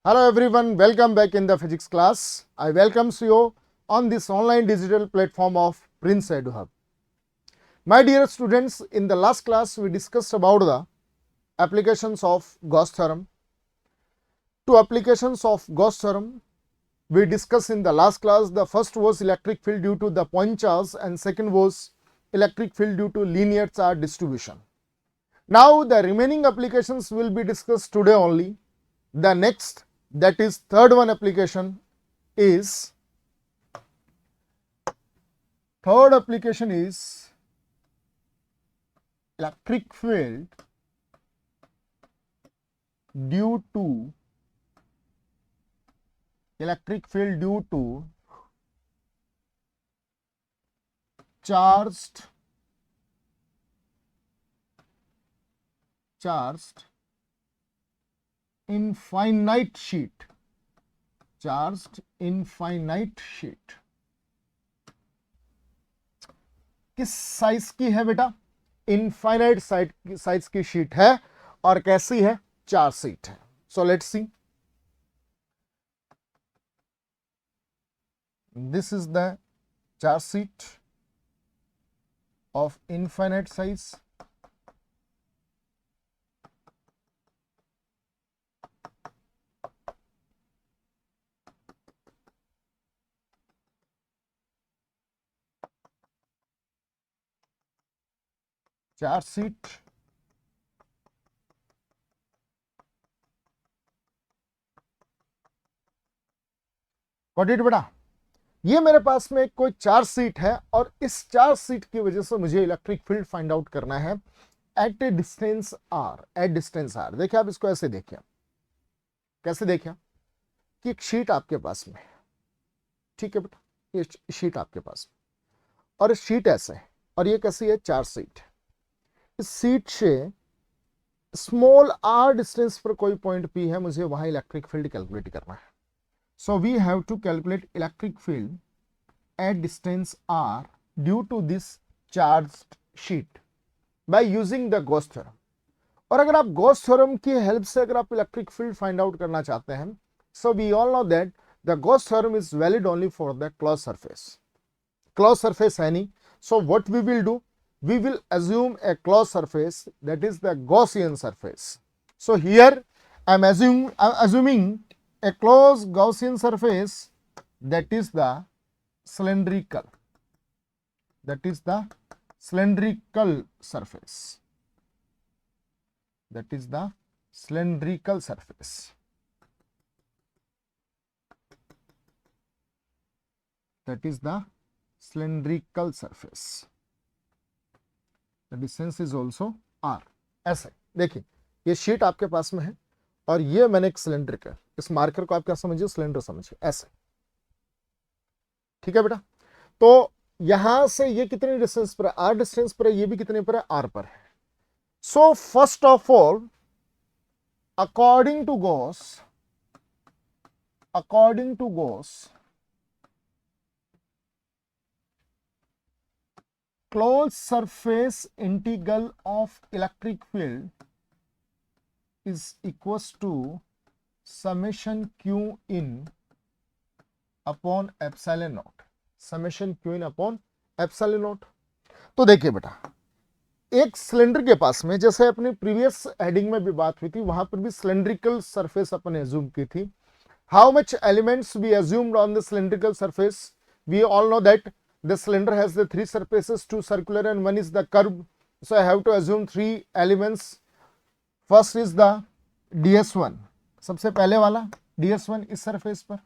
Hello everyone, welcome back in the physics class. I welcome you on this online digital platform of Prince EduHub. My dear students, in the last class we discussed about the applications of Gauss theorem. Two applications of Gauss theorem we discussed in the last class. The first was electric field due to the point charge and second was electric field due to linear charge distribution. Now the remaining applications will be discussed today only. The next, that is third one application is electric field due to charged infinite sheet. किस size की है बेटा? Infinite size की sheet है और कैसी है? Charge sheet है. So let's see. This is the charge sheet of infinite size. Charge sheet got it बेटा. ये मेरे पास में कोई चार्ज शीट है और इस चार्ज शीट की वजह से मुझे इलेक्ट्रिक फील्ड फाइंड आउट करना है एट ए डिस्टेंस आर. देखिए आप इसको ऐसे देखिए. कैसे देखिए कि एक शीट आपके पास में है, ठीक है बेटा, ये शीट आपके पास में और इस शीट ऐसे है और ये कैसी है? Charge sheet. इस शीट से स्मॉल आर डिस्टेंस पर कोई पॉइंट पी है, मुझे वहां इलेक्ट्रिक फील्ड कैलकुलेट करना है. So we have to calculate electric field at distance r due to this charged sheet by using the Gauss theorem. और अगर आप Gauss theorem की हेल्प से अगर आप इलेक्ट्रिक फील्ड फाइंड आउट करना चाहते हैं, so we all know that the Gauss theorem is valid only for the closed surface. Closed surface है नहीं. So what we will do? We will assume a closed surface, that is the Gaussian surface. So here I am assuming a closed Gaussian surface, that is the cylindrical surface. That is the cylindrical surface. The distance is also r. ऐसे देखिए, ये sheet आपके पास में है और ये मैंने एक सिलेंडर का, इस मार्कर को आप क्या समझिए? सिलेंडर समझिए, ऐसे. ठीक है बेटा. तो यहां से ये कितने डिस्टेंस पर है? आर डिस्टेंस पर है. ये भी कितने पर है? आर पर है. So first of all, according to Gauss, closed surface integral of electric field is equals to summation q in upon epsilon naught. तो देखिए बेटा, एक सिलेंडर के पास में, जैसे अपने प्रीवियस हेडिंग में भी बात हुई थी, वहां पर भी सिलेंड्रिकल सरफेस अपन एज्यूम की थी. How much elements we assumed on the cylindrical surface? We all know that the cylinder has the three surfaces, two circular and one is the curved. So I have to assume three elements. First is the ds1, सबसे पहले वाला ds1 इस surface पर.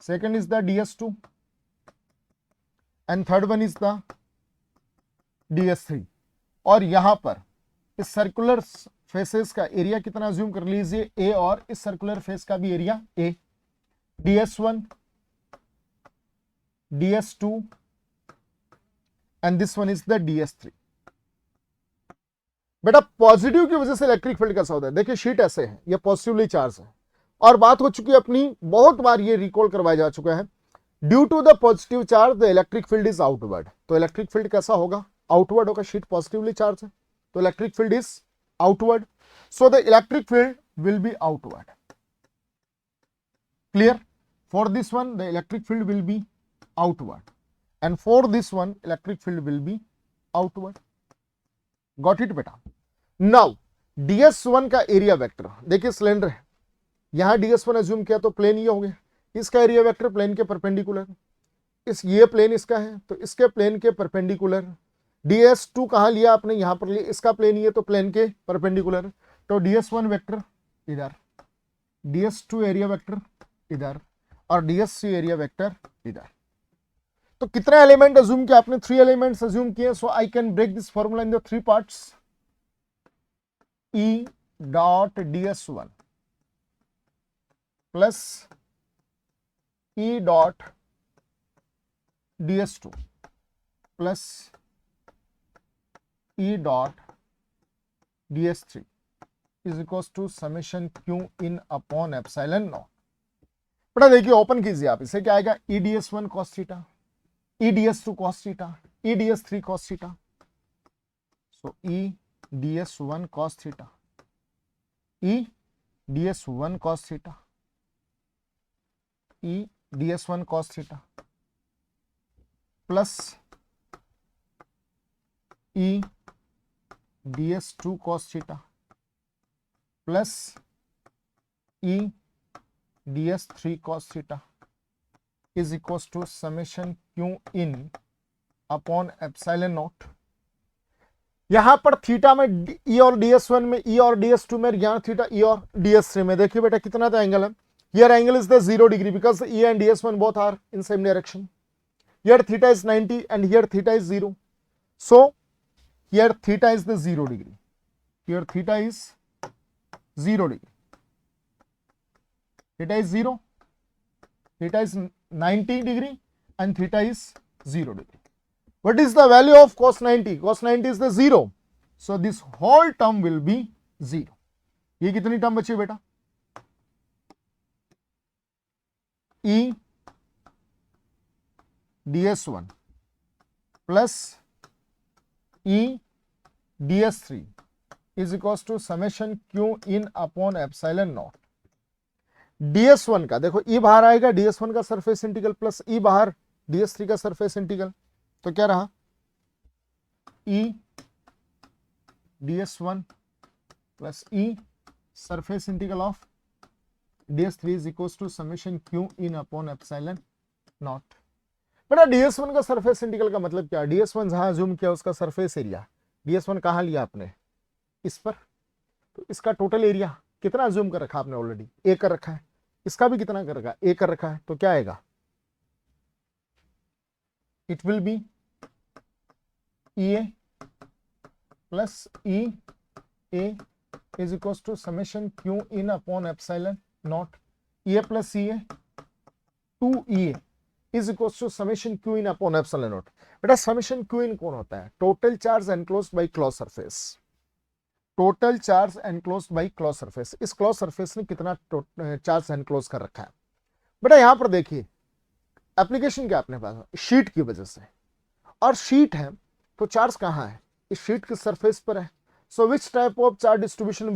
Second is the ds2 and third one is the ds3. और यहां पर इस circular faces का एरिया कितना अज्यूम कर लीजिए? a, और इस सर्कुलर फेस का भी area a. ds1, ds2 and this one is the ds3. बेटा पॉजिटिव की वजह से इलेक्ट्रिक फील्ड कैसा होता है? देखिए शीट ऐसे है, ये पॉजिटिवली चार्ज है और बात हो चुकी है अपनी, बहुत बार ये रिकॉल करवाया जा चुका है. Due to the positive charge the electric field is outward. तो इलेक्ट्रिक फील्ड कैसा होगा? आउटवर्ड होगा. शीट पॉजिटिवली चार्ज है तो electric field is outward. So the electric field will be outward. Clear? For this one, the electric field will be outward, and for this one, electric field will be outward. Got it बेटा? Now ds1 का area vector देखिए, cylinder है, यहां ds1 assume किया तो plane ये हो गया, इसका एरिया वेक्टर प्लेन के परपेंडिकुलर, इस ये प्लेन इसका है तो इसके प्लेन के परपेंडिकुलर। ds2 कहां लिया आपने, यहां पर लिया, इसका प्लेन ये तो प्लेन के परपेंडिकुलर, तो ds1 वेक्टर इधर, ds2 एरिया वेक्टर इधर, और ds3 एरिया वेक्टर इधर। तो कितने एलिमेंट अज्यूम किया आपने, 3 एलिमेंट्स अज्यूम किए। So I can break this formula in the 3 parts. E dot ds1 plus E dot ds2 plus E dot ds3 is equals to summation q in upon epsilon naught। बेटा देखिए, open कीजिए आप इसे, क्या आएगा, E ds1 cos theta, E ds2 cos theta, E ds3 cos theta. So E ds1 cos theta, E ds1 cos theta, E ds1 cos theta plus E ds2 cos theta plus E ds3 cos theta is equals to summation q in upon epsilon naught। यहां पर theta में E और ds1 में, E और ds2 में, यहाँ theta E और ds3 में। देखिए बेटा कितना था एंगल है, here angle is the 0 degree because E and ds1 both are in same direction। Here theta is 90 and here theta is 0, so here theta is the 0 degree, here theta is 0 degree, theta is 0, theta is 90 degree and theta is 0 degree। What is the value of cos 90? Cos 90 is the 0. So this whole term will be 0. ये कितनी term बची बेटा, E ds1 plus E ds3 is equals to summation q in upon epsilon naught। ds1 का देखो E बाहर आएगा, ds1 का surface integral plus E बाहर ds3 का सरफेस इंटीग्रल, तो क्या रहा, E ds1 plus E surface integral of ds3 is equals to summation q in upon epsilon naught. बेटा ds1 का सरफेस इंटीग्रल का मतलब क्या, ds1 जहां जूम किया उसका सरफेस एरिया, ds1 कहां लिया आपने, इस पर, तो इसका टोटल एरिया कितना जूम कर रखा आपने, ऑलरेडी a कर रखा है, इसका भी कितना कर रखा है, a कर रखा है, तो क्या आएगा, it will B EA plus EA is equals to summation q in upon epsilon naught। EA plus EA 2EA is equals to summation q in upon epsilon naught। बेटा summation q in कौन होता है, total charge enclosed by closed surface, total charge enclosed by closed surface। इस closed surface ने कितना charge enclose कर रखा है। बेटा यहां पर देखिए एप्लीकेशन क्या अपने पास, शीट की वजह से, और शीट है तो चार्ज कहां है, इस शीट के सरफेस पर है। So which type of charge distribution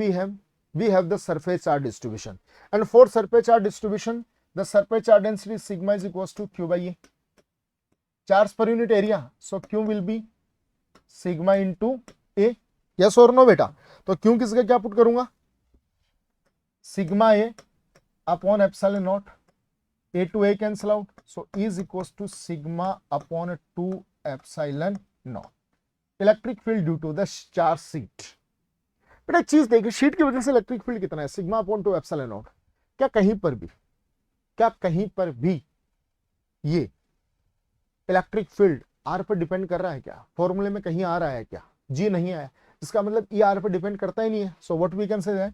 we have the surface charge distribution, and for surface charge distribution the surface charge density sigma is equals to q by A, charge per unit area, so q will be sigma into A, yes और no बेटा। तो q किसका क्या put करूंगा, sigma A upon epsilon naught, a to a cancel out, so E is equals to sigma upon 2 epsilon naught, electric field due to the charge sheet. बेटा एक चीज देखिए, शीट की वजह से इलेक्ट्रिक फील्ड कितना है, सिग्मा अपॉन 2 एप्सिलॉन नॉट। क्या कहीं पर भी ये इलेक्ट्रिक फील्ड आर पर डिपेंड कर रहा है क्या, फॉर्मूले में कहीं आ रहा है क्या, जी नहीं आया, इसका मतलब ई आर पर डिपेंड करता ही नहीं है। So what we can say that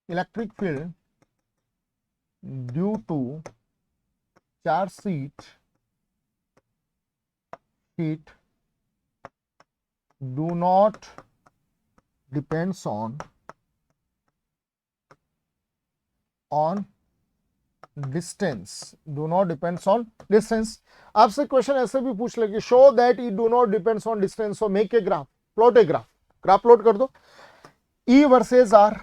electric field due to charge sheet do not depends on distance, do not depends on distance. आपसे क्वेश्चन ऐसे भी पूछ लेंगे, show that it do not depends on distance, so make a graph, plot a graph, graph plot कर दो। ई versus are,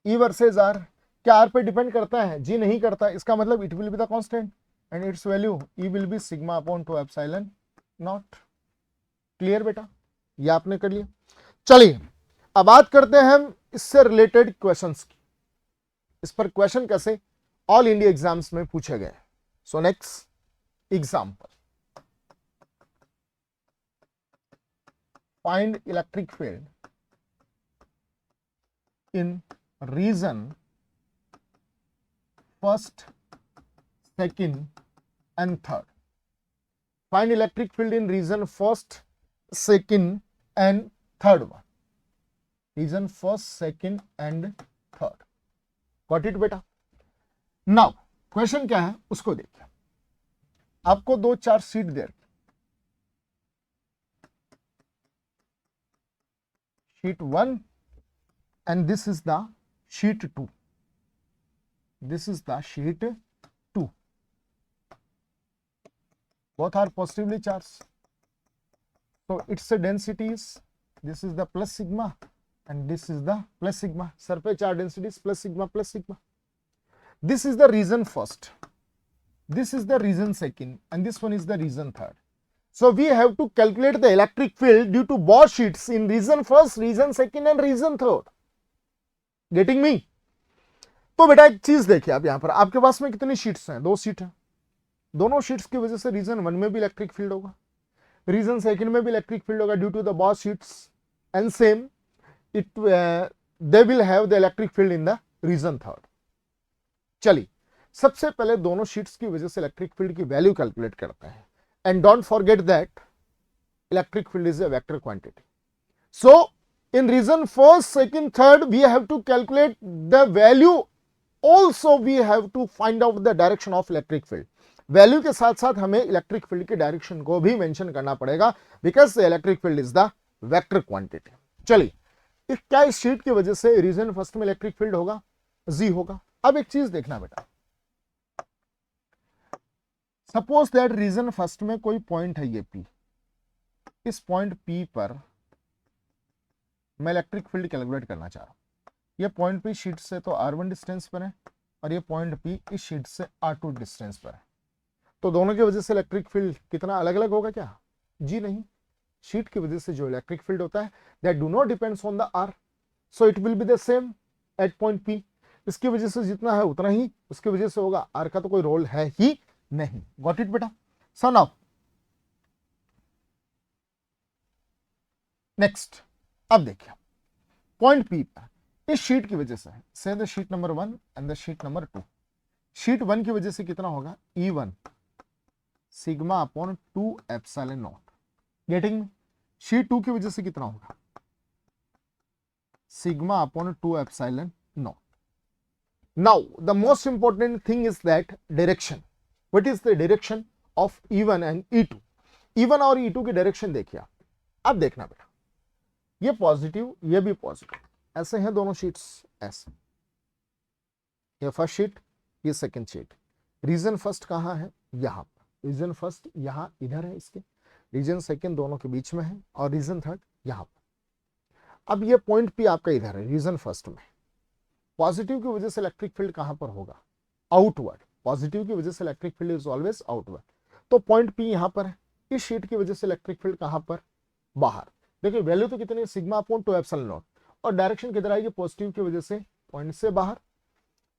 E versus are, क्या are पे depend करता है? जी नहीं करता। इसका मतलब it will be the constant and it's value E will be sigma upon 2 epsilon not. Clear बेटा, ये आपने कर लिया। चलिए अब बात करते हैं हम इससे रिलेटेड क्वेश्चंस की। इस पर क्वेश्चन कैसे ऑल इंडिया एग्जाम्स में पूछे गए। So next example, find electric field in region first, second and third. Find electric field in region first, second and third one. Region first, second and third. Got it बेटा? Now question क्या है उसको देखिए। आपको 2-4 sheet दे रखी, sheet 1 and this is the sheet 2. This is the sheet 2. Both are positively charged. So its density is, this is the plus sigma and this is the plus sigma. Surface charge density is plus sigma plus sigma. This is the region first. This is the region second and this one is the region third. So we have to calculate the electric field due to both sheets in region first, region second and region third. Getting me? तो बेटा एक चीज देखिए, आप यहां पर आपके पास में कितनी शीट्स हैं? 2 शीट हैं। दोनों शीट्स की वजह से रीजन 1 में भी इलेक्ट्रिक फील्ड होगा, रीजन सेकंड में भी इलेक्ट्रिक फील्ड होगा due to the both sheets and same it they will have the electric field in the region third. चलिए सबसे पहले दोनों शीट्स की वजह से इलेक्ट्रिक फील्ड की वैल्यू कैलकुलेट करते हैं and don't forget that electric field is a vector quantity. So in region first, second, third, we have to calculate the value. Also, we have to find out the direction of electric field. Value के साथ साथ हमें electric field के direction को भी mention करना पड़ेगा because electric field is the vector quantity. चलिए क्या इस शीट की वजह से रीजन फर्स्ट में इलेक्ट्रिक फील्ड होगा? जी होगा। अब एक चीज देखना बेटा, सपोज दैट रीजन फर्स्ट में कोई पॉइंट है ये पी, इस पॉइंट पी पर मैं इलेक्ट्रिक फील्ड कैलकुलेट करना चाह रहा हूं। ये पॉइंट पी शीट से तो r1 डिस्टेंस पर है और ये पॉइंट पी इस शीट से r2 डिस्टेंस पर है, तो दोनों की वजह से इलेक्ट्रिक फील्ड कितना अलग अलग होगा क्या? जी नहीं, शीट की वजह से जो इलेक्ट्रिक फील्ड होता है that do not depends on the r, so it will be the same at point P. इसकी वजह से जितना है उतना ही उसकी वजह से होगा, r का तो कोई रोल है ही नहीं। गॉट इट बेटा? सो नाउ नेक्स्ट, अब देखिए पॉइंट पी पर इस शीट की वजह से से the sheet number 1 and the sheet number 2, sheet 1 की वजह से कितना होगा? E1 sigma upon 2 epsilon naught. Getting? Sheet 2 की वजह से कितना होगा? Sigma upon 2 epsilon naught. Now the most important thing is that direction. What is the direction of E1 and E2? E1 और E2 की डायरेक्शन देखिए आप। अब देखना बेटा, ये पॉजिटिव ये भी पॉजिटिव, ऐसे हैं दोनों शीट्स ऐसे, ये फर्स्ट शीट ये सेकंड शीट। रीजन फर्स्ट कहाँ है? यहाँ पर। रीजन फर्स्ट यहाँ इधर है इसके, रीजन सेकंड दोनों के बीच में है और रीजन थर्ड यहाँ पर। अब ये पॉइंट पी आपका इधर है रीजन फर्स्ट में। पॉजिटिव की वजह से इलेक्ट्रिक फील्ड कहाँ पर होगा? आउटवर्ड। पॉजिटिव की वजह से electric field is always outward, तो पॉइंट पी यहाँ पर है। इस शीट की वजह से इलेक्ट्रिक फील्ड कहाँ पर? बाहर। देखिए वैल्यू तो कितनी? सिग्मा अपॉन 2 एप्सिलॉन नॉट, और डायरेक्शन किधर आएगी? पॉजिटिव की वजह से पॉइंट से बाहर।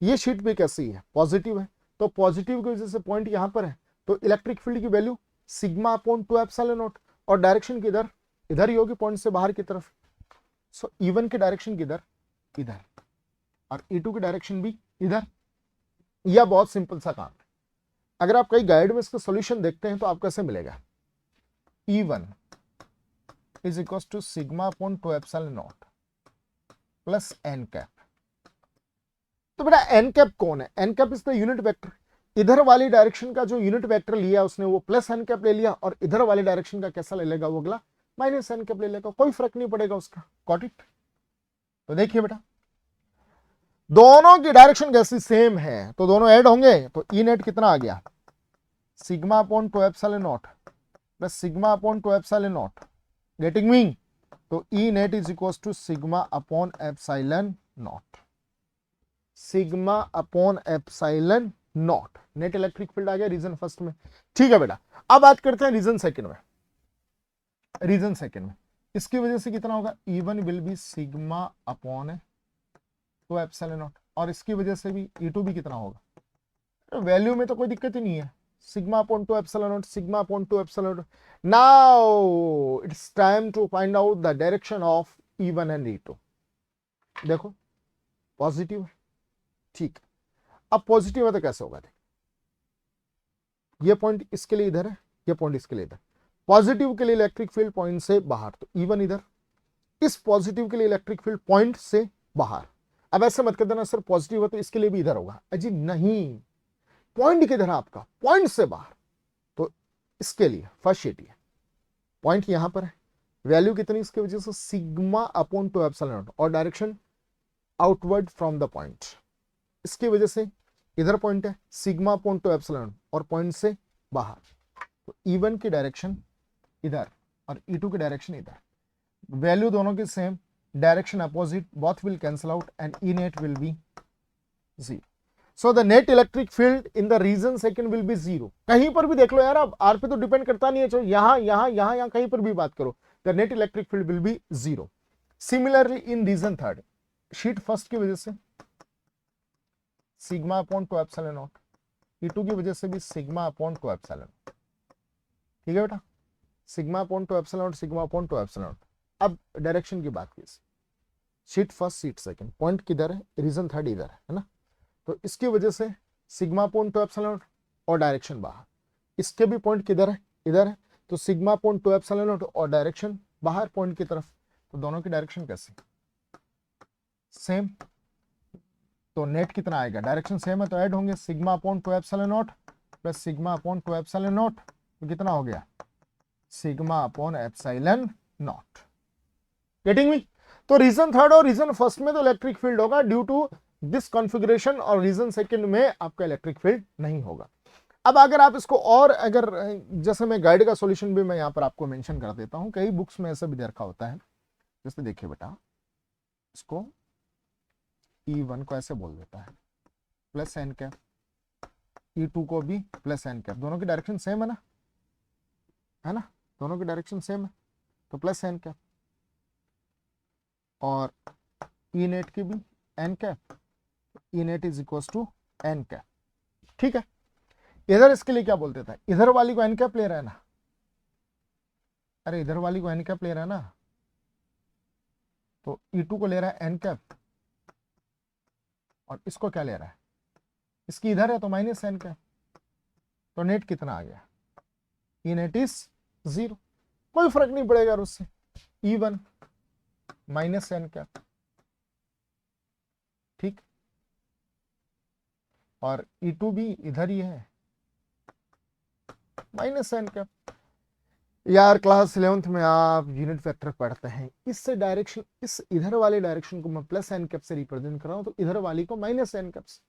ये शीट भी कैसी है? पॉजिटिव है, तो पॉजिटिव की वजह से पॉइंट यहां पर है, तो इलेक्ट्रिक फील्ड की value sigma upon 2 epsilon naught, और डायरेक्शन किधर? इधर ही होगी, पॉइंट से बाहर की तरफ। सो E1 की डायरेक्शन किधर? इधर, और E2 की डायरेक्शन भी इधर। यह बहुत सिंपल सा काम है। अगर आप कई गाइड में इसका सॉल्यूशन देखते हैं तो आपको कैसे मिलेगा? E1 is equals to sigma upon 2 epsilon naught plus n cap। तो बेटा n cap कौन है? n cap is the unit vector. इधर वाली डायरेक्शन का जो यूनिट वेक्टर लिया उसने वो प्लस n cap ले लिया, और इधर वाली डायरेक्शन का कैसा ले लेगा? वो अगला माइनस n cap ले लेगा, कोई फर्क नहीं पड़ेगा उसका। Got it? तो देखिए बेटा, दोनों की डायरेक्शन कैसी सेम है तो दोनों ऐड होंगे, तो ई नेट कितना आ गया, sigma upon 2 epsilon naught plus sigma upon 2 epsilon naught, getting me. तो E net is equal to sigma upon epsilon naught, sigma upon epsilon naught. Net electric field आ गया रीजन फर्स्ट में। ठीक है बेटा, अब बात करते हैं रीजन सेकंड में। रीजन सेकंड में इसकी वजह से कितना होगा, E1 will be sigma upon 2 epsilon naught, और इसकी वजह से भी E2 भी कितना होगा, तो वैल्यू में तो कोई दिक्कत ही नहीं है, sigma upon 2 epsilon naught, sigma upon 2 epsilon naught. Now it's time to find out the direction of E1 and E2। देखो पॉजिटिव है, ठीक। अब पॉजिटिव है तो कैसे होगा, ये पॉइंट इसके लिए इधर है, ये पॉइंट इसके लिए इधर। पॉजिटिव के लिए इलेक्ट्रिक फील्ड पॉइंट से बाहर, तो E1 इधर, इस पॉजिटिव के लिए इलेक्ट्रिक फील्ड पॉइंट से बाहर। अब ऐसे मत कर देना सर पॉजिटिव है तो इसके लिए भी इधर होगा, अजी नहीं, पॉइंट किधर है आपका, पॉइंट से बाहर। तो इसके लिए फर्स्ट शीट है, पॉइंट यहां पर है, वैल्यू कितनी इसकी वजह से सिग्मा अपॉन 2 एप्सिलॉन नॉट, और direction outward from the point. इसकी वजह से इधर पॉइंट है सिग्मा अपॉन 2 एप्सिलॉन नॉट, और पॉइंट से बाहर। तो E1 की डायरेक्शन इधर और E2 की डायरेक्शन इधर, वैल्यू दोनों की same, direction opposite, both will cancel out and E net will be 0. So the net electric field in the region second will be 0. कहीं पर भी देख लो यार, अब R पे तो डिपेंड करता नहीं है, चलो यहां कहीं पर भी बात करो, the net electric field will be 0. Similarly in region third, sheet first की वजह से sigma upon 2 epsilon not, E2 की वजह से भी सिग्मा अपॉन 2 एप्सिलॉन, ठीक है बेटा, sigma upon 2 epsilon naught, sigma upon 2 epsilon naught. अब डायरेक्शन की बात की, sheet first sheet second, point किधर है, रीजन थर्ड इधर है ना, तो इसकी वजह से सिग्मा अपॉन 2 एप्सिलॉन और डायरेक्शन बाहर, इसके भी पॉइंट किधर है, इधर है, तो सिग्मा अपॉन 2 एप्सिलॉन और डायरेक्शन बाहर पॉइंट की तरफ, तो दोनों की डायरेक्शन कैसे सेम, तो नेट कितना आएगा, डायरेक्शन सेम है तो ऐड होंगे, sigma upon 2 epsilon naught plus sigma upon 2 epsilon naught, तो कितना हो गया, sigma upon epsilon naught, getting me. तो रीजन थर्ड और रीजन फर्स्ट में तो इलेक्ट्रिक फील्ड होगा ड्यू टू दिस कॉन्फ़िगरेशन, और रीजन सेकंड में आपका इलेक्ट्रिक फील्ड नहीं होगा। अब अगर आप इसको और अगर जैसे मैं गाइड का सॉल्यूशन भी मैं यहां पर आपको मेंशन कर देता हूं, कई बुक्स में ऐसा भी रखा होता है, जैसे देखिए बेटा, इसको E1 को ऐसे बोल देता है प्लस एन कैप, E2 को भी प्लस एन कैप, दोनों की डायरेक्शन सेम है ना, दोनों की डायरेक्शन सेम है, तो प्लस एन कैप, और E नेट की भी n cap, E net is equal to n cap, ठीक है। इधर इसके लिए क्या बोलते थे, इधर वाली को एन कैप ले रहा है ना, अरे इधर वाली को एन कैप ले रहा है ना, तो E2 को ले रहा है एन कैप, और इसको क्या ले रहा है, इसकी इधर है तो माइनस एन कैप, तो नेट कितना आ गया, E नेट इज 0, कोई फर्क नहीं पड़ेगा उससे, E1 माइनस एन कैप, ठीक, और E2 भी इधर ही है माइनस एन कैप। यार क्लास 11th में आप यूनिट वेक्टर पढ़ते हैं, इससे डायरेक्शन, इस इधर वाले डायरेक्शन को मैं प्लस एन कैप से रिप्रेजेंट कर रहा हूं, तो इधर वाली को माइनस एन कैप से।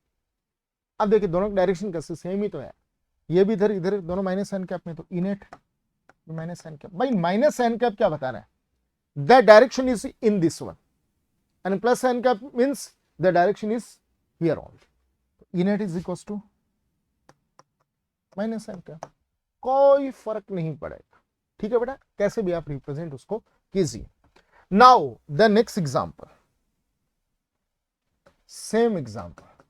अब देखिए दोनों की डायरेक्शन कैसे सेम ही तो है, ये भी इधर इधर दोनों माइनस एन कैप में, तो E net minus n cap, भाई माइनस एन कैप क्या बता रहा है, the direction is in this one, and plus n cap means the direction is here only, E net is equal to minus n cap, कोई फर्क नहीं पड़ेगा, ठीक है बेटा, कैसे भी आप रिप्रेजेंट उसको कीजिए। Now the next example, same example,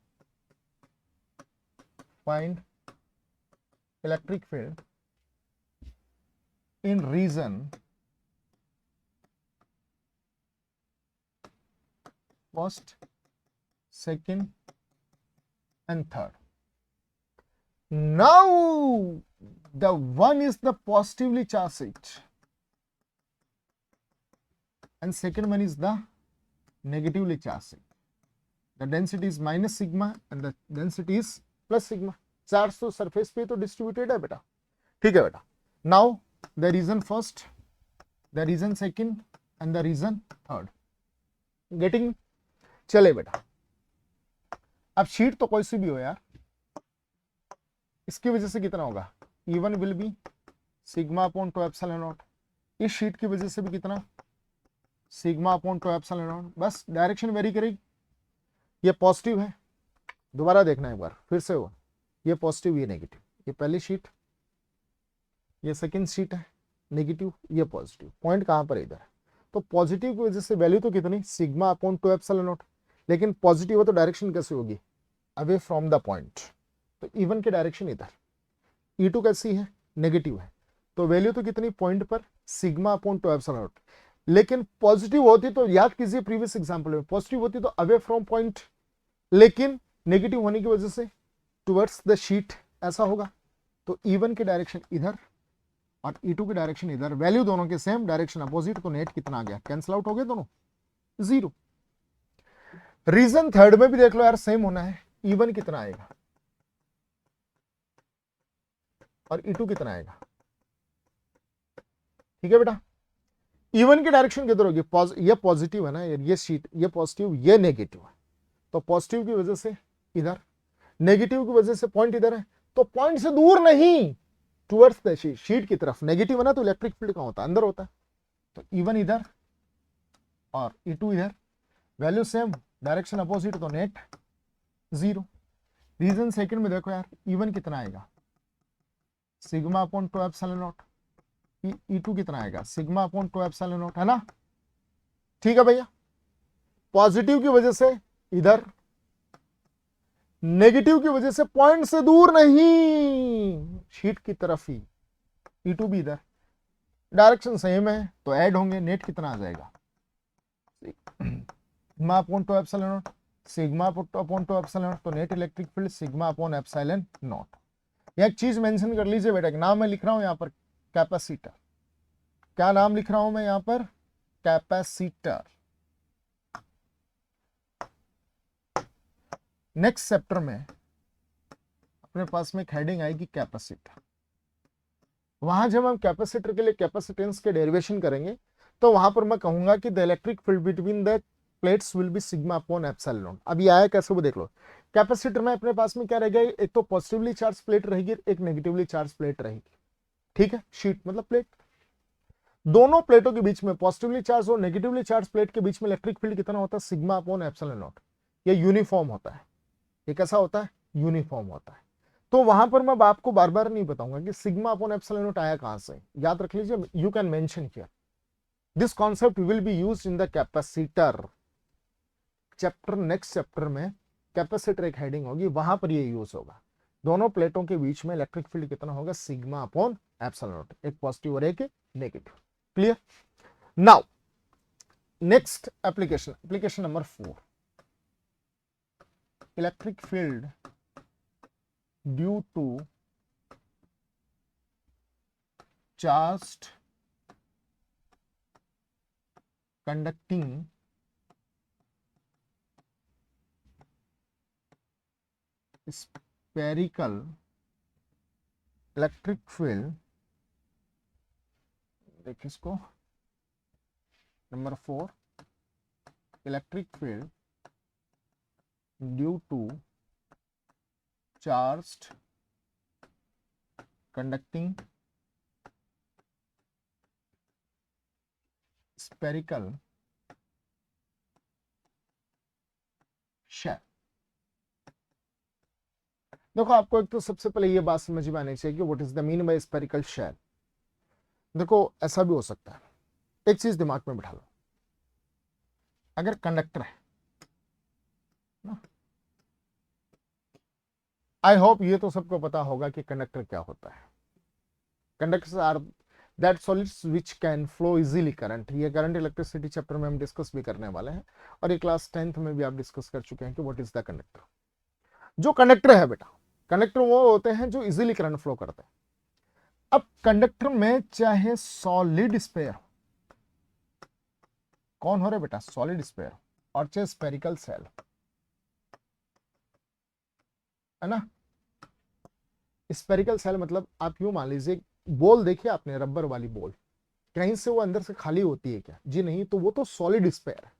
find electric field in region first, second and third. Now the one is the positively charged sheet and second one is the negatively charged sheet. The density is minus sigma and the density is plus sigma. Charge तो surface पे तो distributed है बेटा, ठीक है बेटा। Now the region first, the region second and the region third, getting, चले बेटा अब शीट तो कोई सी भी हो यार, इसकी वजह से कितना होगा, E1 will be sigma upon 2 epsilon not. इस शीट की वजह से भी कितना, सिग्मा अपॉन 2 एप्सिलॉन नॉट। बस डायरेक्शन वेरी करेगी। ये पॉजिटिव है, दोबारा देखना एक बार फिर से हो, ये पॉजिटिव ये नेगेटिव, ये पहली शीट, ये सेकंड शीट है नेगेटिव, ये पॉजिटिव। पॉइंट कहां पर इधर है, तो पॉजिटिव की वजह से वैल्यू तो कितनी, सिग्मा अपॉन 2 एप्सिलॉन नॉट। लेकिन पॉजिटिव है तो डायरेक्शन कैसे होगी, अवे फ्रॉम द पॉइंट। तो E1 की डायरेक्शन इधर, E2 कैसी है, नेगेटिव है, तो वैल्यू तो कितनी पॉइंट पर, सिग्मा अपॉन 2 एप्सिलॉन नॉट। लेकिन पॉजिटिव होती तो याद कीजिए प्रीवियस एग्जांपल में, पॉजिटिव होती तो अवे फ्रॉम पॉइंट, लेकिन नेगेटिव होने की वजह से टुवर्ड्स द शीट ऐसा होगा। तो E1 की डायरेक्शन इधर और E2 की डायरेक्शन इधर, वैल्यू दोनों के सेम, डायरेक्शन अपोजिट, तो नेट कितना आ गया, कैंसिल आउट हो गए दोनों, 0। रीजन थर्ड में भी देख लो यार, सेम होना है। E1 कितना आएगा और E2 कितना आएगा, ठीक है बेटा। E1 की डायरेक्शन किधर होगी, ये पॉजिटिव है ना, ये शीट, ये पॉजिटिव ये नेगेटिव है, तो पॉजिटिव की वजह से इधर, नेगेटिव की वजह से पॉइंट इधर है, तो पॉइंट से दूर नहीं, टुवर्ड्स द शीट की तरफ। नेगेटिव है ना, तो इलेक्ट्रिक फील्ड कहां होता है, अंदर होता है। तो E1 इधर और E2 इधर, वैल्यू सेम, डायरेक्शन अपोजिट, तो नेट 0। रीजन सेकंड में देखो यार, E1 कितना आएगा, sigma upon 2 epsilon not. E2 कितना आएगा, सिग्मा अपॉन 2 एप्सिलॉन नॉट, है ना, ठीक है भैया। पॉजिटिव की वजह से इधर, नेगेटिव की वजह से पॉइंट से दूर नहीं, शीट की तरफ ही। E2 भी इधर, डायरेक्शन सेम है तो ऐड होंगे, नेट कितना आ जाएगा, sigma upon 2 epsilon naught, sigma upon 2 epsilon naught, तो net electric field sigma upon epsilon naught. एक चीज मेंशन कर लीजिए बेटा, एक नाम मैं लिख रहा हूं यहां पर, कैपेसिटर। क्या नाम लिख रहा हूं मैं यहां पर, कैपेसिटर। नेक्स्ट चैप्टर में अपने पास में एक हेडिंग आएगी कैपेसिटर। वहां जब हम कैपेसिटर के लिए कैपेसिटेंस के डेरिवेशन करेंगे, तो वहां पर मैं कहूंगा कि the electric field between the plates will be sigma upon epsilon naught. अब ये आया कैसे वो देख लो। कैपेसिटर में अपने पास में क्या रहेगा, एक तो पॉजिटिवली चार्ज प्लेट रहेगी, एक नेगेटिवली चार्ज प्लेट रहेगी, ठीक है। शीट मतलब प्लेट, दोनों प्लेटों के बीच में, पॉजिटिवली चार्ज और नेगेटिवली चार्ज प्लेट के बीच में इलेक्ट्रिक फील्ड कितना होता है, सिग्मा अपॉन एप्सिलॉन नॉट। ये यूनिफॉर्म होता है, ये कैसा होता है, यूनिफॉर्म होता है। तो वहां पर मैं आपको बार बार नहीं बताऊंगा कि सिग्मा अपॉन एप्सिलॉन नॉट आया कहां से, याद रख लीजिए, you can mention here this concept will be used in the capacitor chapter. Next chapter में कैपेसिटर एक हेडिंग होगी, वहां पर ये यूज होगा। दोनों प्लेटों के बीच में इलेक्ट्रिक फील्ड कितना होगा, सिग्मा अपॉन एप्सिलॉन नॉट, एक पॉजिटिव और एक negative. Clear. Now next application number 4, electric field due to charged conducting spherical electric field, देखिए इसको, number 4, electric field due to charged conducting spherical shell। देखो आपको एक तो सबसे पहले ये बात समझ में आनी चाहिए कि what is the mean by spherical shell. देखो ऐसा भी हो सकता है, एक चीज दिमाग में बिठा लो, अगर कंडक्टर है ना, आई होप ये तो सबको पता होगा कि कंडक्टर क्या होता है। Conductors are that solids which can flow easily current. ये करंट इलेक्ट्रिसिटी चैप्टर में हम डिस्कस भी करने वाले हैं, और ये क्लास 10th में भी आप डिस्कस कर चुके हैं कि व्हाट इज द कंडक्टर। जो कंडक्टर है बेटा, कंडक्टर वो होते हैं जो इजीली करंट फ्लो करते हैं। अब कंडक्टर में चाहे सॉलिड स्फीयर, कौन हो रहे बेटा, सॉलिड स्फीयर, और चाहे स्फेरिकल सेल, है ना। स्फेरिकल सेल मतलब आप यूं मान लीजिए, बॉल देखिए आपने, रबर वाली बॉल, कहीं से वो अंदर से खाली होती है क्या, जी नहीं, तो वो तो सॉलिड स्फीयर है।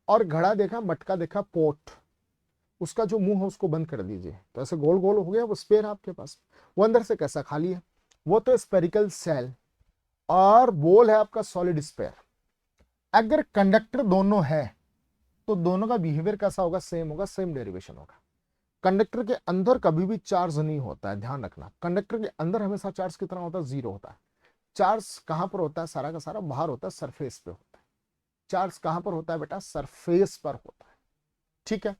और घड़ा देखा, मटका देखा, पोट, उसका जो मुंह है उसको बंद कर दीजिए, तो ऐसे गोल गोल हो गया वो स्पेयर आपके पास। वो अंदर से कैसा खाली है, वो तो स्पेरिकल सेल और बोल है आपका सॉलिड स्पेयर। अगर कंडक्टर दोनों है तो दोनों का बिहेवियर कैसा होगा, सेम होगा, सेम डेरिवेशन होगा। कंडक्टर के अंदर कभी भी चार्ज नहीं होता है, ध्यान रखना। कंडक्टर के अंदर हमेशा चार्ज कितना होता है, जीरो होता है। चार्ज कहां पर होता है, सारा का सारा बाहर होता है, सरफेस पे होता है। चार्ज कहां पर होता है बेटा, सरफेस पर होता है, ठीक है।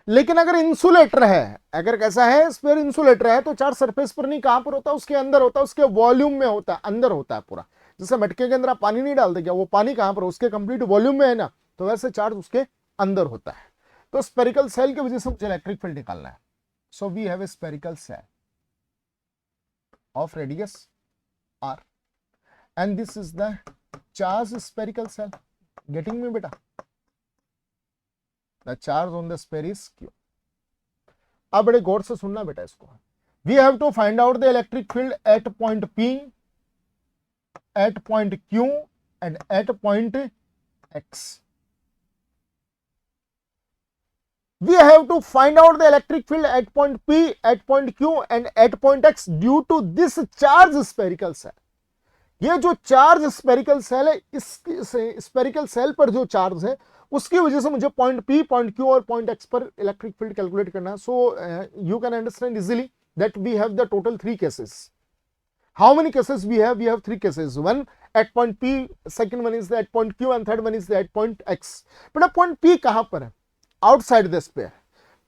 लेकिन अगर इंसुलेटर है, अगर कैसा है स्पेयर इंसुलेटर है, तो चार्ज सरफेस पर नहीं, कहां पर होता है, उसके अंदर होता है, उसके वॉल्यूम में होता है, अंदर होता है पूरा। जैसे मटके के अंदर आप पानी नहीं डालते क्या, वो पानी कहां पर, उसके कंप्लीट वॉल्यूम में है ना, तो वैसे चार्ज उसके अंदर होता है। तो स्पेरिकल सेल की वजह से मुझे इलेक्ट्रिक फील्ड निकालना है। So we have a spherical shell of radius r and this is the charged spherical cell. Getting me beta? The charge on the sphere is q. अब बड़े गौर से सुनना बेटा इसको। We have to find out the electric field at point P, at point Q and at point X. We have to find out the electric field at point P, at point Q and at point X due to this charged spherical cell. ये जो charge spherical cell है, इस spherical cell पर जो charge है उसकी वजह से मुझे पॉइंट पी, पॉइंट क्यू और पॉइंट एक्स पर इलेक्ट्रिक फील्ड कैलकुलेट करना है। So you can understand easily that we have the total 3 cases. How many cases we have? We have 3 cases, one at point P, second one is the at point Q and third one is the at point X. बेटा point P कहां पर है? Outside the sphere.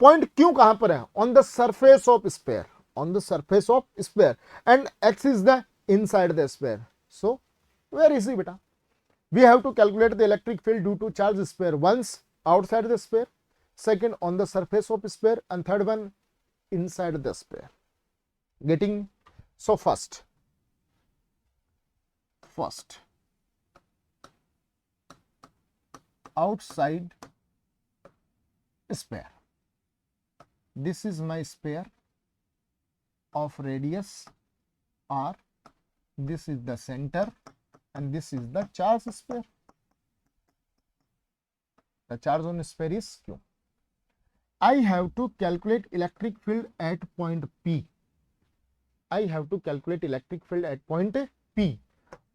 Point Q कहां पर है? On the surface of sphere, on the surface of sphere. And X is the inside the sphere. So very easy beta. We have to calculate the electric field due to charge sphere, once outside the sphere, second on the surface of sphere and third one inside the sphere. Getting? So first outside sphere. This is my sphere of radius r. This is the center and this is the charge sphere. The charge on sphere is q. I have to calculate electric field at point P. I have to calculate electric field at point P.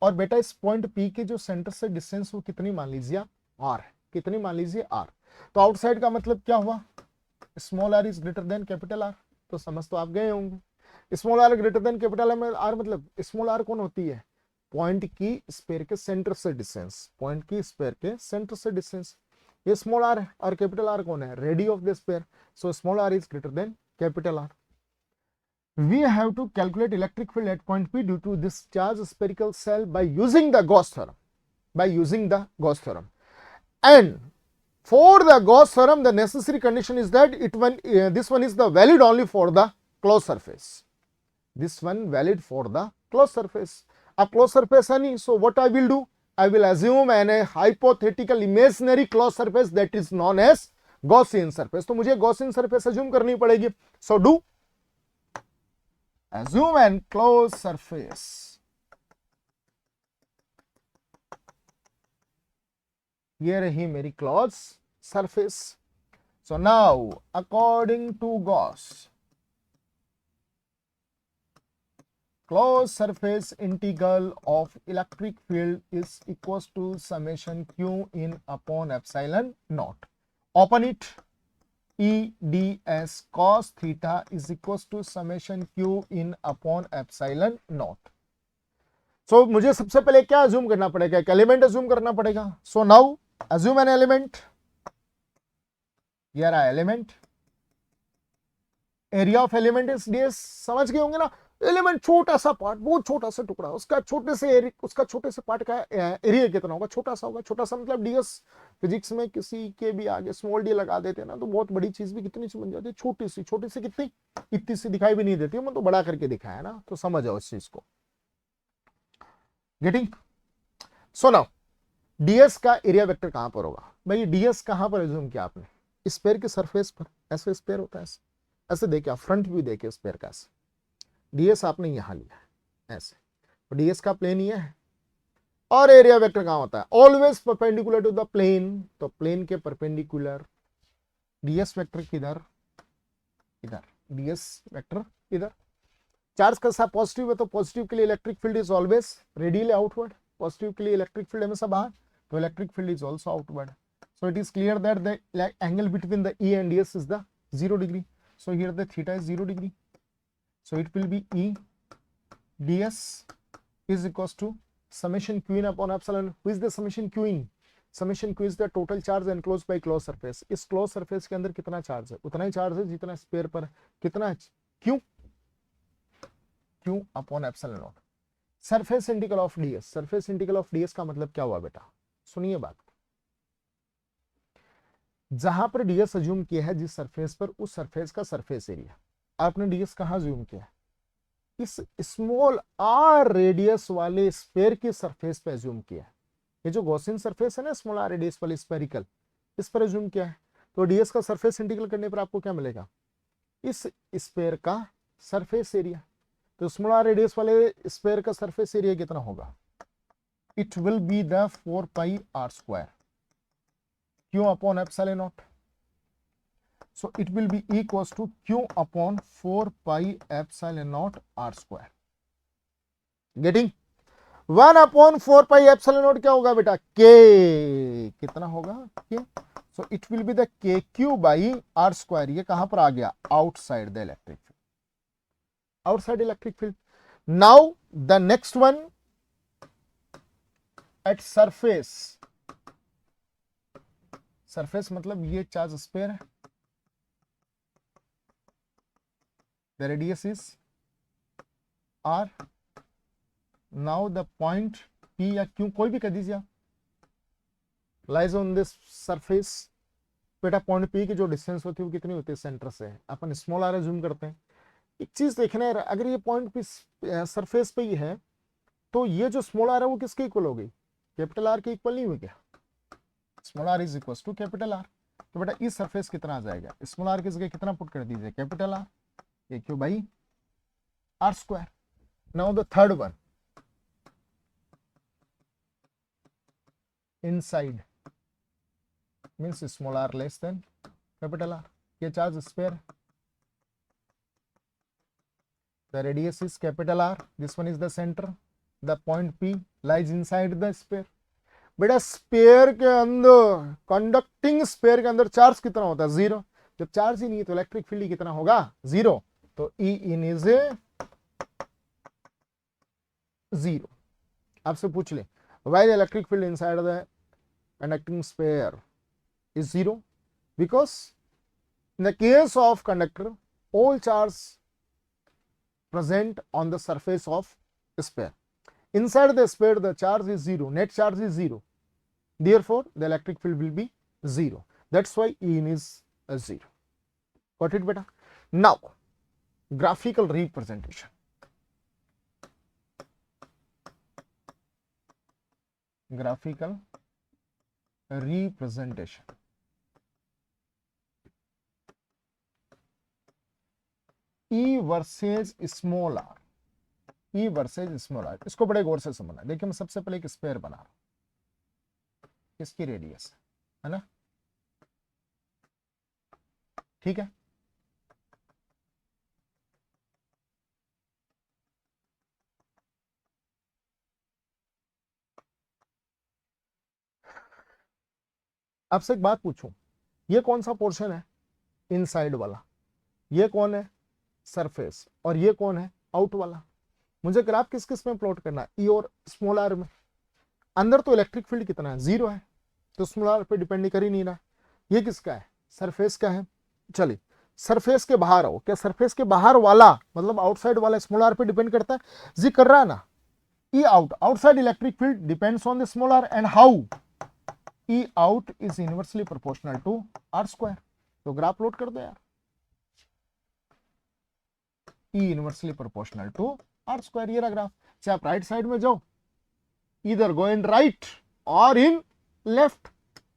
और बेटा इस point P के जो centre से distance वो कितनी मान लीजिए आप, r। कितनी मान लीजिए, r। तो आउटसाइड का मतलब क्या हुआ, small r is greater than capital R। तो समझ तो आप गए होंगे। Small r greater than capital R मतलब स्मॉल आर कौन होती है, पॉइंट की स्पेयर के सेंटर से डिस्टेंस, पॉइंट की स्पेयर के सेंटर से डिस्टेंस। ये स्मॉल आर है और कैपिटल आर कौन है, radius of the sphere. So small r is greater than capital R. We have to calculate electric field at point P due to this charged spherical cell by using the Gauss theorem. By using the Gauss theorem. And for the Gauss theorem, the necessary condition is that this one is the valid only for the closed surface. This one valid for the closed surface. A closed surface है नहीं, so what I will do? I will assume a hypothetical imaginary closed surface that is known as Gaussian surface. तो मुझे Gaussian surface assume करनी पड़ेगी. So do assume an closed surface. ये रही मेरी closed surface. So now according to Gauss, closed surface integral of electric field is equals to summation q in upon epsilon naught. Open it. E ds cos theta is equals to summation q in upon epsilon naught. So मुझे सबसे पहले क्या assume करना पड़ेगा, एक element assume करना पड़ेगा. So now assume an element. Here a element. Area of element is ds. समझ गए होंगे ना. एलिमेंट छोटा सा पार्ट, बहुत छोटा सा टुकड़ा, उसका छोटे से पार्ट का एरिया कितना होगा, छोटा सा होगा. छोटा सा मतलब डीएस. फिजिक्स में किसी के भी आगे स्मॉल डी लगा देते हैं ना, तो बहुत बड़ी चीज भी कितनी सी बन जाती है, छोटी सी कितनी, इतनी सी दिखाई भी नहीं देती है, मैं तो बड़ा करके दिखाया ना, तो समझ आओ इस चीज को. गेटिंग? सो नाउ डीएस का एरिया वेक्टर कहां पर होगा भाई, डीएस कहां पर एज्यूम किया आपने, स्फीयर के सरफेस पर. ऐसे स्फीयर होता है, ऐसे देखिए आप, फ्रंट व्यू देखिए स्फीयर का. ऐसे डीएस आपने यहां लिया है ऐसे, तो डीएस का प्लेन ये है. और एरिया वेक्टर कहां होता है, always perpendicular to the plane, तो प्लेन के परपेंडिकुलर. डीएस वेक्टर किधर, इधर, ds वेक्टर इधर। चार्ज का साथ पॉजिटिव है तो पॉजिटिव के लिए electric field is always radially outward, positive के लिए इलेक्ट्रिक फील्ड हमेशा बाहर, तो electric field is also outward. So it is clear that the angle between the E and ds is the 0 degree. So here the theta is 0 degree. So it will be E ds is equals to summation q in upon epsilon. Who is the summation q in? Summation q is the total charge enclosed by closed surface. इस closed surface के अंदर कितना charge है? उतना ही charge है जितना spare पर, कितना q? q upon epsilon naught. Surface integral of ds, surface integral of ds का मतलब क्या हुआ बेटा? सुनिए बात, जहां पर ds अज्यूम किया है जिस सरफेस पर, उस सरफेस का सरफेस एरिया आपने ds कहां अज्यूम किया है? इस स्मॉल r रेडियस वाले स्फीयर की सरफेस पे अज्यूम किया है। ये जो गॉसियन सरफेस है ना स्मॉल r रेडियस वाले स्फेरिकल, इस पर अज्यूम किया है। तो ds का सरफेस इंटीग्रल करने पर आपको क्या मिलेगा? इस स्फीयर का सरफेस एरिया। तो स्मॉल r रेडियस वाले स्फीयर का सरफेस एरिया कितना होगा? It will be the 4 pi r square q upon epsilon naught. So it will be equals to q upon 4 pi epsilon naught r square. Getting? 1 upon 4 pi epsilon naught क्या होगा बेटा? k कितना होगा? k. So it will be the kq by r square. ये कहां पर आ गया? Outside the electric field. Outside electric field. Now the next one at surface. Surface मतलब ये चार्ज स्फीयर है, the radius is r. Now the point p या q कोई भी कह दीजिए आप, लाइज ऑन दिस सरफेस। बेटा पॉइंट p की जो डिस्टेंस होती है वो कितनी होती है सेंटर से? अपन स्मॉल r जूम करते हैं। एक चीज देखना है, अगर ये पॉइंट p सरफेस पे ही है तो ये जो स्मॉल r है वो किसके इक्वल हो गई? कैपिटल R के इक्वल नहीं हुई क्या? Small r is equal to capital R। तो बेटा इस सरफेस कितना आ जाएगा? स्मॉल r की जगह कितना पुट कर दीजिए? कैपिटल R, ये क्यों भाई r square. Now the third one, inside means small r less than capital R। ये charge sphere, the radius is capital R, this one is the centre, the point P lies inside the sphere. बेटा spare के अंदर, conducting sphere के अंदर charge कितना होता है? 0। जब चार्ज ही नहीं है तो इलेक्ट्रिक फील्ड कितना होगा? 0। तो E इन इज 0। आपसे पूछ ले why electric field inside the conducting sphere is 0? Because in the case of conductor all charge present on the surface of sphere. Inside the sphere the charge is 0, net charge is 0. Therefore, the electric field will be 0. That's why E in is 0. Got it, beta? Now, graphical representation. Graphical representation. E versus small r. E versus small r. इसको बड़े गौर से समझना। देखिए मैं सबसे पहले एक sphere बना रहा हूं, इसकी रेडियस है ना, ठीक है। आपसे एक बात पूछूं, ये कौन सा पोर्शन है? इनसाइड वाला। ये कौन है? सरफेस। और ये कौन है? आउट वाला। मुझे ग्राफ किस किस में प्लॉट करना है? ई और स्मॉल आर में। अंदर तो इलेक्ट्रिक फील्ड कितना है? 0 है, तो स्मॉल आर पे डिपेंड कर ही नहीं रहा। ये किसका है? सरफेस का है। चलिए सरफेस के बाहर आओ। क्या सरफेस के बाहर वाला मतलब आउटसाइड वाला स्मॉल आर पे डिपेंड करता है? जी कर रहा है ना। E out, outside electric field depends on the small R and how? E out is inversely proportional to R square. तो ग्राफ प्लॉट कर दो यार। E inversely proportional to R square, ये रहा ग्राफ। चाहे आप राइट साइड में जाओ, either go in right or in left,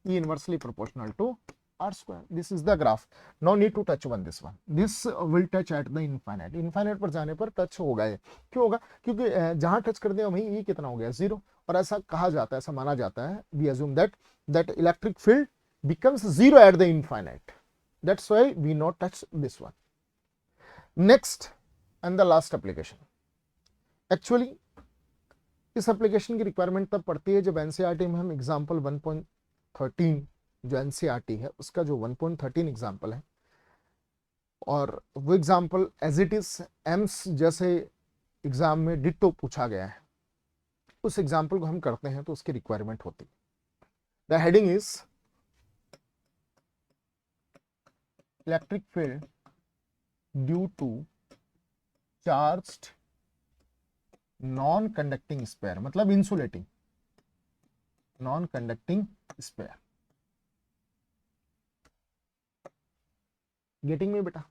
E inversely proportional to R square. This is the graph. No need to touch this one. This will touch at the infinite. Infinite पर जाने पर touch होगा ये। क्यों होगा? क्योंकि जहां touch कर दिया वहीं E कितना हो गया? 0। और ऐसा कहा जाता है, ऐसा माना जाता है, we assume that electric field becomes 0 at the infinite. That's why we not touch this one. Next and the last application, actually इस एप्लीकेशन की रिक्वायरमेंट तब पड़ती है जब एनसीईआरटी में हम एग्जाम्पल 1.13 जो एनसीईआरटी है उसका जो 1.13 एग्जाम्पल है, और वो example as it is AIIMS जैसे एग्जाम में डिट्टो पूछा गया है, उस एग्जाम्पल को हम करते हैं तो उसकी रिक्वायरमेंट होती है। The heading is electric field due to charged non conducting sphere, मतलब insulating non conducting sphere. Getting me बेटा,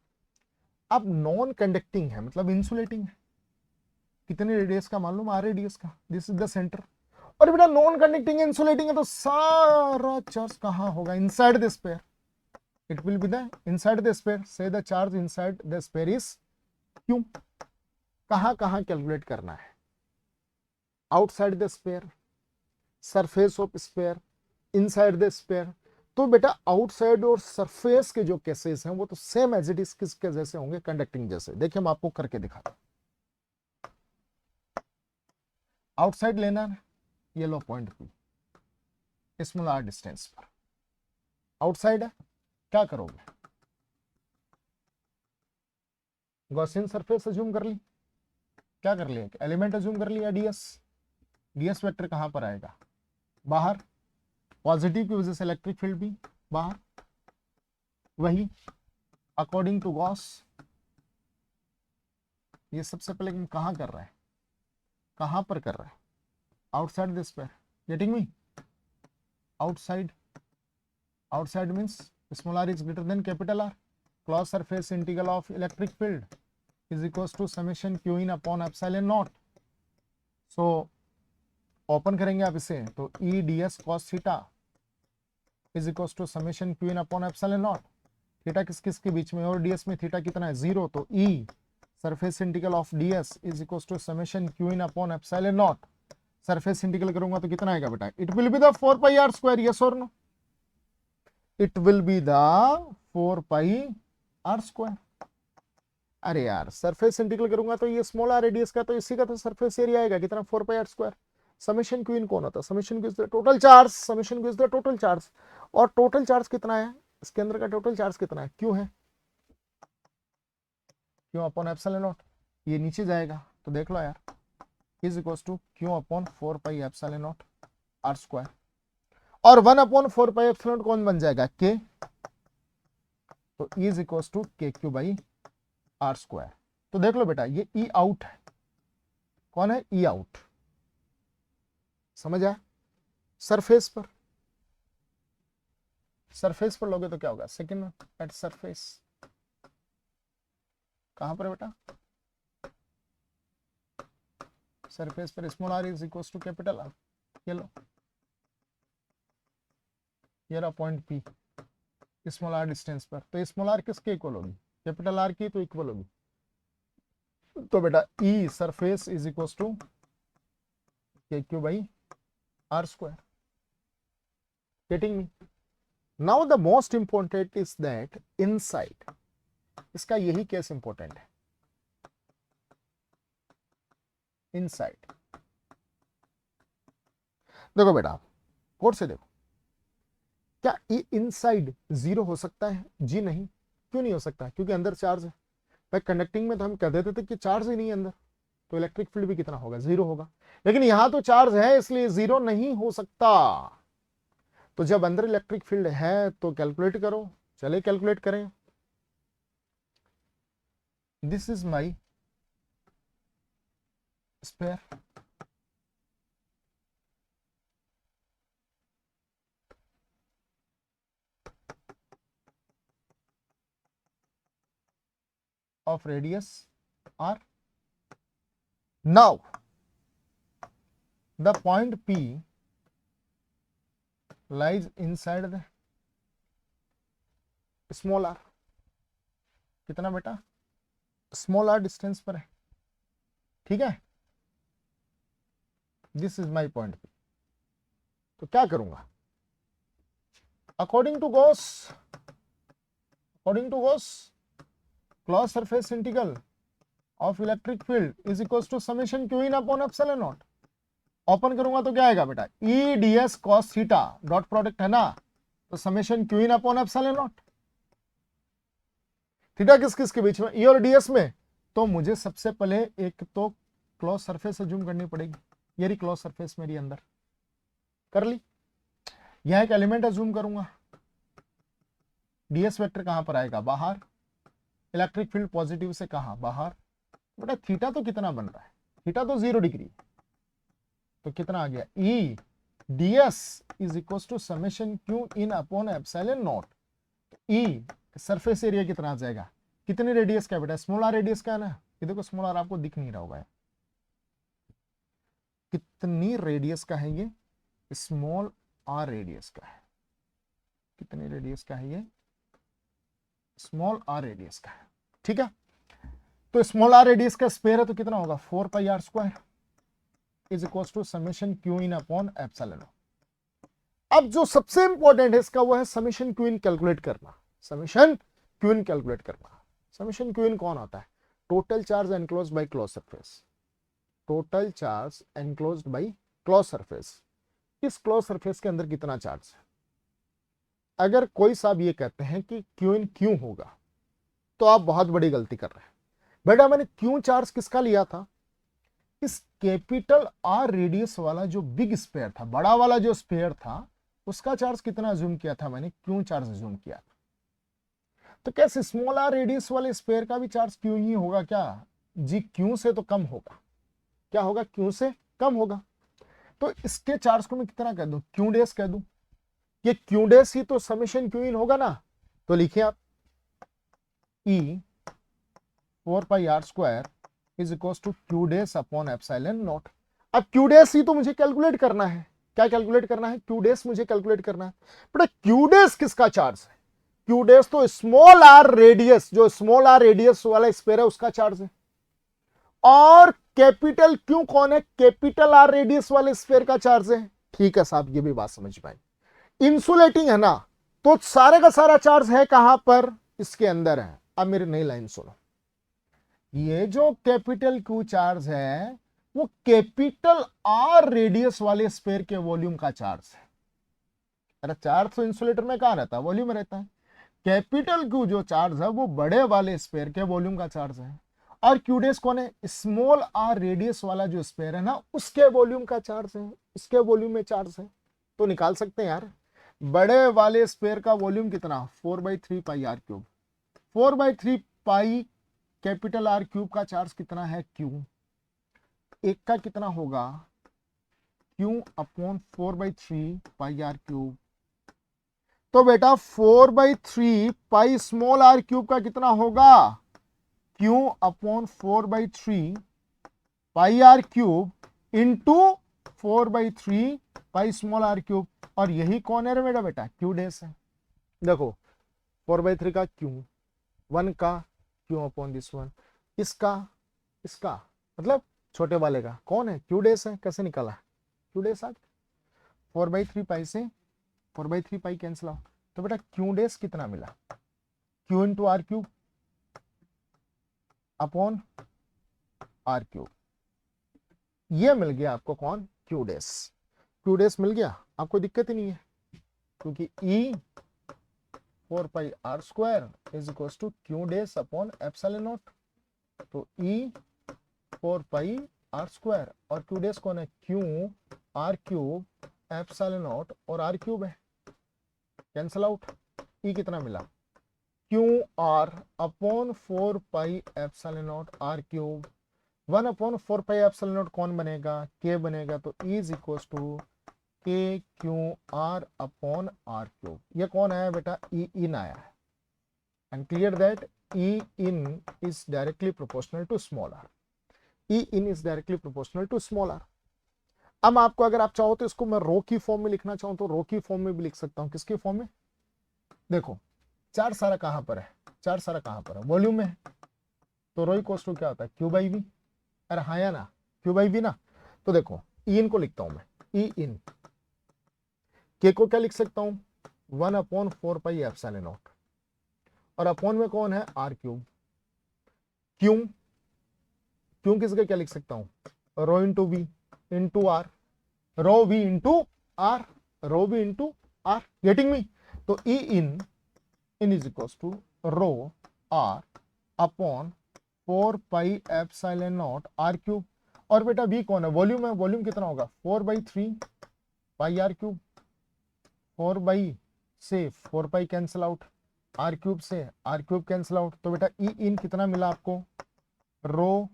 अब नॉन कंडक्टिंग है मतलब इंसुलेटिंग है, कितने रेडियस का, मालूम आर रेडियस का, दिस इज द सेंटर। और बेटा नॉन कंडक्टिंग इंसुलेटिंग है तो सारा चार्ज कहां होगा, inside the sphere, it will be the inside the sphere, so the charge inside the sphere is Q. कहां कहां कैलकुलेट करना है, outside the sphere, surface of sphere, inside the sphere. तो बेटा आउटसाइड और सरफेस के जो केसेस हैं वो तो सेम एज इट इज किसके जैसे होंगे, कंडक्टिंग जैसे। देखिए हम आपको करके दिखाते हैं। आउटसाइड लेना है, ये लो point P, small are distance पर आउटसाइड है, क्या करोगे, गॉसियन सरफेस अज्यूम कर ली, क्या कर लिया, एलिमेंट अज्यूम कर लिया, डीएस, डीएस वेक्टर कहां पर आएगा, बाहर, पॉजिटिव की वजह से इलेक्ट्रिक फील्ड भी बाहर, वही अकॉर्डिंग टू गॉस। ये सबसे पहले कहां कर रहा है, कहां पर कर रहा है, आउटसाइड दिस पर, getting me, outside, outside means small r is greater than capital R, closed surface integral of electric field is equals to summation Q in upon epsilon naught. So open करेंगे आप इसे तो E d s cos theta is equals to summation Q in upon epsilon naught, theta किस किस के बीच में और DS में थीटा कितना है, 0, तो E surface integral of DS is equals to summation Q in upon epsilon naught. Surface integral करूंगा तो कितना आएगा बेटा, it will be the 4 pi R square, yes और no, it will be the 4 pi R square. अरे यार surface integral करूंगा तो ये स्मॉल आर रेडियस का, तो इसी का तो सरफेस एरिया आएगा कितना, 4 pi R square. Summation Q in कौन होता है, summation Q is the total charge, summation Q is the total charge, और टोटल चार्ज कितना है, इसके अंदर का टोटल चार्ज कितना है, क्यू है, क्यू अपॉन एप्सिलॉन नॉट, ये नीचे जाएगा तो देख लो यार, is equals to q upon 4 pi epsilon naught r square, और 1 अपॉन 4 पाई एप्सिलॉन नॉट कौन बन जाएगा, के, तो इज इक्वल्स टू के क्यू बाई आर स्क्वायर। तो देख लो बेटा ये ई आउट है, कौन है, ई आउट, समझ आया, सरफेस पर, सरफेस पर लोगे तो क्या होगा, सेकंड एट सरफेस, कहां पर है बेटा, सरफेस पर small r is equals to capital R, ये लो, ये रहा point P, small are distance पर, तो स्मॉल आर किसके इक्वल होगी, कैपिटल आर की तो इक्वल होगी, तो बेटा E surface is equals to के q by r square, getting me. Now the most important is that inside, इसका यही केस इंपॉर्टेंट है, इनसाइड। देखो बेटा कोड से देखो, क्या ये इनसाइड 0 हो सकता है, जी नहीं, क्यों नहीं हो सकता, क्योंकि अंदर चार्ज है। भाई कंडक्टिंग में तो हम कह देते थे कि चार्ज ही नहीं है अंदर, तो इलेक्ट्रिक फील्ड भी कितना होगा, 0 होगा, लेकिन यहां तो चार्ज है इसलिए 0 नहीं हो सकता। तो जब अंदर इलेक्ट्रिक फील्ड है तो कैलकुलेट करो, चले कैलकुलेट करें। This is my sphere, of radius r. Now the point P lies inside the small r, कितना बेटा, स्मॉल आर डिस्टेंस पर है, ठीक है, this is my point P। तो क्या करूंगा, according to Gauss, according to Gauss closed surface integral of electric field is equal to summation Q in upon epsilon naught. Open करूंगा तो क्या आएगा बेटा, E d s cos theta, dot product है ना, तो summation Q in upon epsilon naught. Theta किस किस के बीच में, ई और डीएस में, तो मुझे सबसे पहले एक तो क्लोज सरफेस अज्यूम करनी पड़ेगी। ये रही क्लोज सरफेस मेरी अंदर, कर ली। यहां एक एलिमेंट अज्यूम करूंगा, डीएस वेक्टर कहां पर आएगा, बाहर, इलेक्ट्रिक फील्ड पॉजिटिव से कहां, बाहर। बेटा थीटा तो कितना बन रहा है, थीटा तो 0 डिग्री, तो कितना आ गया, E DS is equal to summation Q in upon epsilon naught. E surface area कितना आ जाएगा, कितनी रेडियस का है बेटा, स्मॉल आर रेडियस का है ना, ये देखो स्मॉल आर आपको दिख नहीं रहा होगा, कितनी रेडियस का है ये, स्मॉल आर रेडियस का है। कितनी रेडियस का है ये, स्मॉल आर रेडियस का है, ठीक है। तो स्मॉल आर रेडियस का स्क्वायर है तो कितना होगा, 4 pi R square is equal to summation Q in upon epsilon. अब जो सबसे इंपॉर्टेंट है इसका वो है समेशन क्यू इन कैलकुलेट करना। समेशन क्यू इन कैलकुलेट करना, समेशन क्यू इन कौन होता है, total charge enclosed by close surface, total charge enclosed by close surface. इस क्लोज सरफेस के अंदर कितना चार्ज है। अगर कोई साहब ये कहते हैं कि क्यू इन क्यों होगा, तो आप बहुत बड़ी गलती कर रहे हैं। बेटा मैंने क्यों चार्ज किसका लिया था, इस कैपिटल आर रेडियस वाला जो बिग स्पेयर था, बड़ा वाला जो स्पेयर था, उसका चार्ज कितना अज्यूम किया था मैंने, क्यों चार्ज अज्यूम किया था। तो कैसे स्मॉल आर रेडियस वाले स्पेयर का भी चार्ज क्यों ही होगा क्या, जी क्यों से तो कम होगा, क्या होगा, क्यों से कम होगा। तो इसके चार्ज को मैं कितना कह दूं, क्यू डेस कह दूं, ये क्यू डेस ही तो समेशन क्यू इन होगा ना। तो लिखिए आप E 4 pi R square is equal to Q dash upon epsilon naught. अब क्यू डेस ही तो मुझे कैलकुलेट करना है, क्या कैलकुलेट करना है, क्यू डेस मुझे कैलकुलेट करना है। बेटा क्यू डेस किसका चार्ज है, क्यू डेस तो स्मॉल आर रेडियस, जो स्मॉल आर रेडियस वाला स्पेयर है उसका चार्ज है। और कैपिटल क्यू कौन है, कैपिटल आर रेडियस वाले स्पेयर का चार्ज है। ठीक है साहब, ये भी बात समझ पाए। इंसुलेटिंग है ना, तो सारे का सारा चार्ज है कहां पर, इसके अंदर है। अब मेरी नई लाइन सुनो, ये जो कैपिटल क्यू चार्ज है वो कैपिटल आर रेडियस वाले स्पेयर के वॉल्यूम का चार्ज है। अरे चार्ज तो इंसुलेटर में कहां रहता है, वॉल्यूम में रहता है। कैपिटल क्यू जो चार्ज है वो बड़े वाले स्पेयर के वॉल्यूम का चार्ज है। और क्यू डेस कौन है, स्मॉल आर रेडियस वाला जो स्पेयर है ना, उसके वॉल्यूम का चार्ज है, उसके वॉल्यूम में चार्ज है। तो निकाल सकते हैं यार, बड़े वाले स्पेयर का वॉल्यूम कितना, 4/3 pi are cube, 4/3 pi capital R cube का चार्ज कितना है, क्यू, एक का कितना होगा, Q upon 4/3 pi are cube. तो बेटा 4/3 पाई स्मॉल आर क्यूब का कितना होगा, Q upon 4/3 pi are cube into 4/3 pi small r cube. और यही कौन है रे मेरा बेटा, क्यू डेस है। देखो 4/3 का क्यू, 1 का क्यू अपॉन दिस वन, इसका इसका मतलब छोटे वाले का कौन है, क्यू डेस है। कैसे निकाला, क्यू डेस आ 4/3 पाई से 4/3 पाई कैंसिल आउट। तो बेटा क्यू डेस कितना मिला, q into r cube upon r cube, ये मिल गया आपको कौन, क्यू डेस। क्यू डेस मिल गया, आपको दिक्कत ही नहीं है, क्योंकि E 4 pi R square is equal to Q dash upon epsilon naught. तो ई 4 पाई आर स्क्वायर और क्यू डेस कौन है, Q R cube epsilon naught और आर क्यूब है, कैंसल आउट। ई कितना मिला, Q R upon 4 pi epsilon naught R cube, 1 upon 4 pi epsilon naught कौन बनेगा, के बनेगा। तो ई इज इक्वल टू के Q R upon r cube. ये कौन आया बेटा, ई इन आया है। And clear that E in is directly proportional to small r, E in is directly proportional to small r. अब आपको अगर आप चाहो तो इसको मैं रो की फॉर्म में लिखना चाहूं तो रो की फॉर्म में भी लिख सकता हूं। किसकी फॉर्म में, देखो चार सारा कहां पर है, चार सारा कहां पर है, वॉल्यूम में है। तो रो इक्वल्स टू क्या होता है, क्यू बाई वी। अरे हाँ या ना, क्यू बाई वी ना। तो देखो ई इन को लिखता हूं मैं, ई इन, के को क्या लिख सकता हूं, 1 अपॉन 4 पाई एप्सिलॉन नॉट, और अपॉन में कौन है, आर क्यूब। क्यों किसके क्या लिख सकता हूं, rho into V into R, rho V into R, rho V into R, getting me. तो E in is equal to rho R upon 4 pi epsilon naught R cube. और बेटा वी कौन है, वॉल्यूम है, वॉल्यूम कितना होगा 4/3 pi are cube, 4 से 4 pi cancel out, r cube से आर क्यूब कैंसिल आउट। तो बेटा ई इन कितना मिला आपको, रो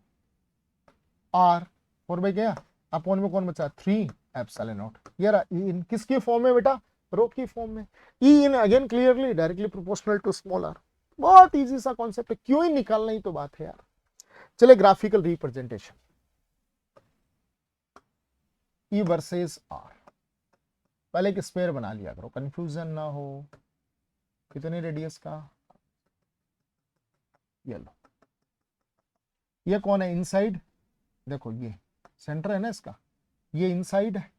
आर 4 गया, अपॉन में कौन बचा 3 एप्सिलॉन नॉट। ये रहा ई इन, किसकी फॉर्म में बेटा, रो की फॉर्म में। E in again clearly directly proportional to small R, बहुत इजी सा कॉन्सेप्ट है, क्यों ही निकालना ही तो बात है यार। चले graphical representation, E versus r, पहले एक स्क्वायर बना लिया करो, कंफ्यूजन ना हो। कितने रेडियस का, ये लो, ये कौन है इनसाइड, देखो ये सेंटर है ना इसका, ये इनसाइड है,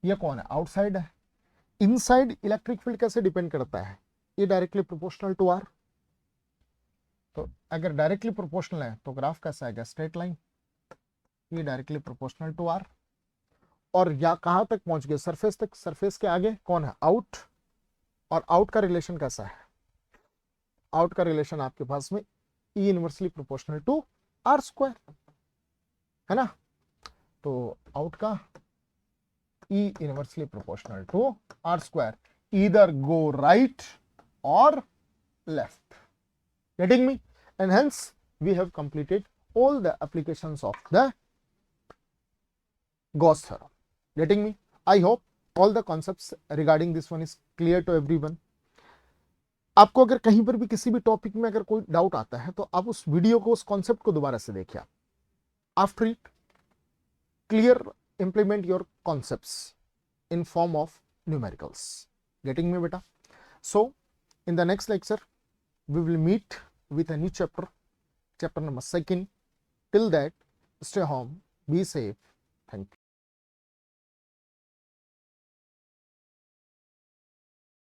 ये कौन है आउटसाइड है। इनसाइड इलेक्ट्रिक फील्ड कैसे डिपेंड करता है, ये डायरेक्टली प्रोपोर्शनल टू आर। तो अगर डायरेक्टली प्रोपोर्शनल है तो ग्राफ कैसा आएगा, स्ट्रेट लाइन, ये डायरेक्टली प्रोपोर्शनल टू आर। और या कहां तक पहुंच गए, सरफेस तक, सरफेस के आगे कौन है आउट, और आउट का रिलेशन कैसा है, आउट का रिलेशन आपके पास में E inversely proportional to R square है ना। तो आउट का E inversely proportional to R square, either go right और left, getting me, and hence we have completed all the applications of the Gauss theorem, getting me। I hope all the concepts regarding this one is clear to everyone। आपको अगर कहीं पर भी किसी भी topic में अगर कोई डाउट आता है तो आप उस वीडियो को, उस कॉन्सेप्ट को दोबारा से देखिए। After it clear implement your concepts in form of numericals, getting me beta। so in the next lecture we will meet with a new chapter, chapter number 2। till that stay home, be safe, thank you।